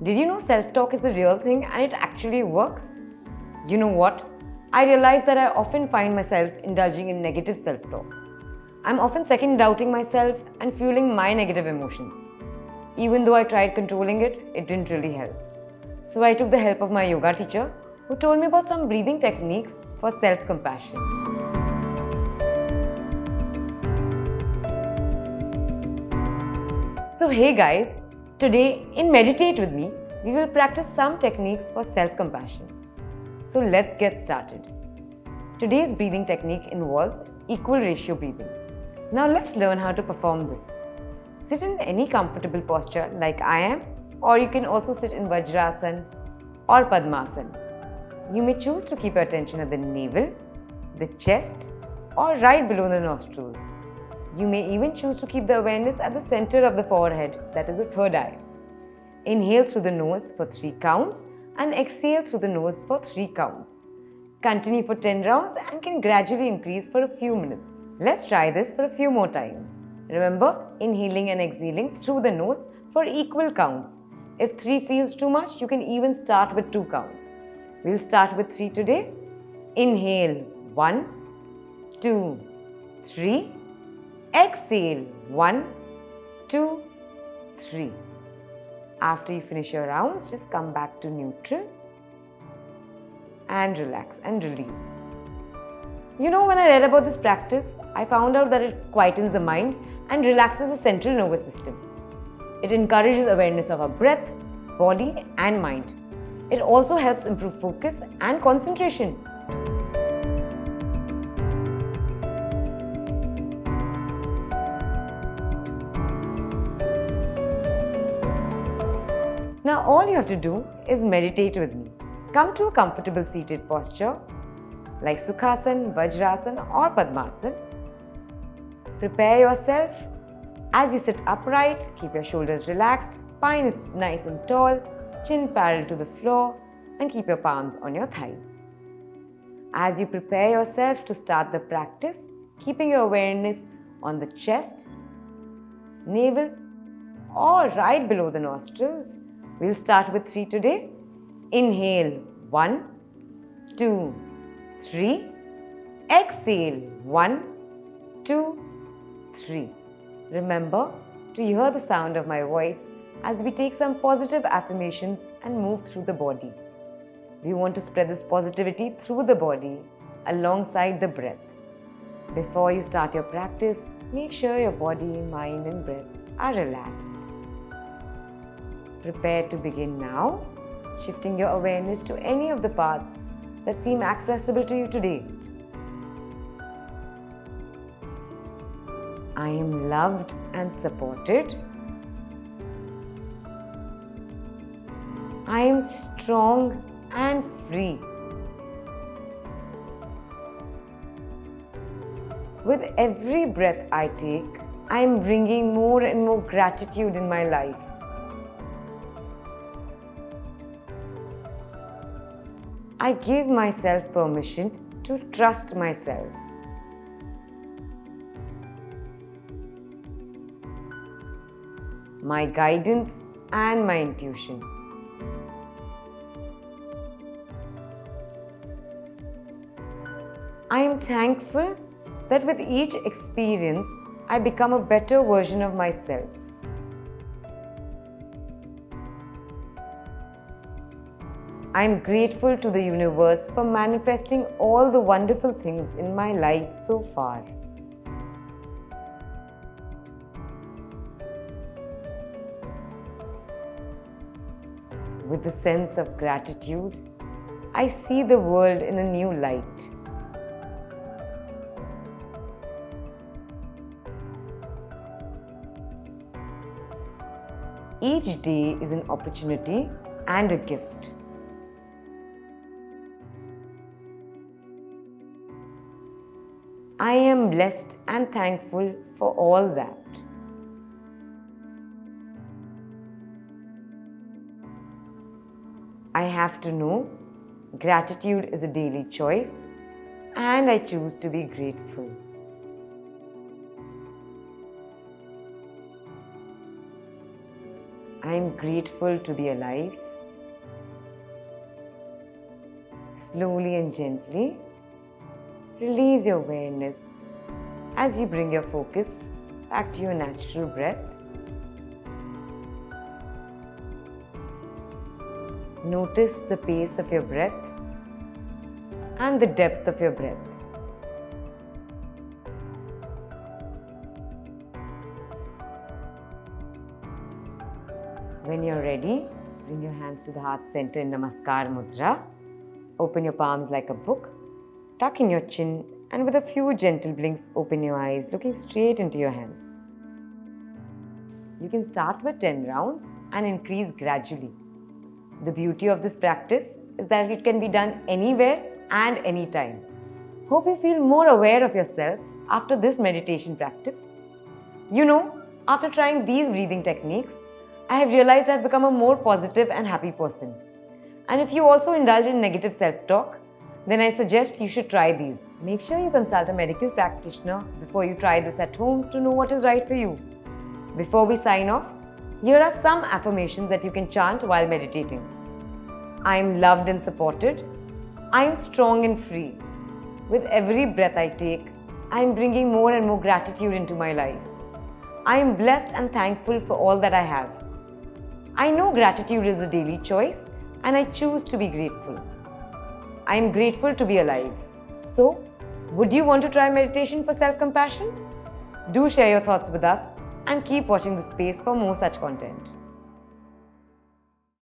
Did you know self-talk is a real thing and it actually works? You know what? I realize that I often find myself indulging in negative self-talk. I'm often second doubting myself and fueling my negative emotions. Even though I tried controlling it, it didn't really help. So I took the help of my yoga teacher who told me about some breathing techniques for self-compassion. So hey guys, today in Meditate with me, we will practice some techniques for self-compassion. So let's get started. Today's breathing technique involves equal ratio breathing. Now let's learn how to perform this. Sit in any comfortable posture like I am, or you can also sit in Vajrasana or Padmasana. You may choose to keep your attention at the navel, the chest, or right below the nostrils. You may even choose to keep the awareness at the center of the forehead, that is the third eye. Inhale through the nose for 3 counts and exhale through the nose for 3 counts. Continue for 10 rounds and can gradually increase for a few minutes. Let's try this for a few more times. Remember, inhaling and exhaling through the nose for equal counts. If 3 feels too much, you can even start with 2 counts. We'll start with 3 today. Inhale 1, 2, 3. Exhale 1, 2, 3. After you finish your rounds, just come back to neutral and relax and release. You know, when I read about this practice, I found out that it quietens the mind and relaxes the central nervous system. It encourages awareness of our breath, body and mind. It also helps improve focus and concentration. Now all you have to do is meditate with me. Come to a comfortable seated posture like Sukhasana, Vajrasana or Padmasana. Prepare yourself. As you sit upright, keep your shoulders relaxed, spine is nice and tall, chin parallel to the floor, and keep your palms on your thighs. As you prepare yourself to start the practice, keeping your awareness on the chest, navel, or right below the nostrils, we'll start with 3 today. Inhale 1, 2, 3. Exhale 1, 2, 3. Remember to hear the sound of my voice as we take some positive affirmations and move through the body. We want to spread this positivity through the body alongside the breath. Before you start your practice, make sure your body, mind and breath are relaxed. Prepare to begin now, shifting your awareness to any of the paths that seem accessible to you today. I am loved and supported. I am strong and free. With every breath I take, I am bringing more and more gratitude in my life. I give myself permission to trust myself. My guidance and my intuition. I am thankful that with each experience, I become a better version of myself. I am grateful to the universe for manifesting all the wonderful things in my life so far. With a sense of gratitude, I see the world in a new light. Each day is an opportunity and a gift. I am blessed and thankful for all that. I have to know gratitude is a daily choice and I choose to be grateful. I am grateful to be alive. Slowly and gently, release your awareness as you bring your focus back to your natural breath. Notice the pace of your breath and the depth of your breath. When you're ready, bring your hands to the heart center in Namaskar Mudra. Open your palms like a book, tuck in your chin, and with a few gentle blinks, open your eyes, looking straight into your hands. You can start with 10 rounds and increase gradually. The beauty of this practice is that it can be done anywhere and anytime. Hope you feel more aware of yourself after this meditation practice. You know, after trying these breathing techniques, I have realized I've become a more positive and happy person. And if you also indulge in negative self-talk, then I suggest you should try these. Make sure you consult a medical practitioner before you try this at home to know what is right for you. Before we sign off, here are some affirmations that you can chant while meditating. I am loved and supported. I am strong and free. With every breath I take, I am bringing more and more gratitude into my life. I am blessed and thankful for all that I have. I know gratitude is a daily choice and I choose to be grateful. I am grateful to be alive. So, would you want to try meditation for self-compassion? Do share your thoughts with us and keep watching this space for more such content.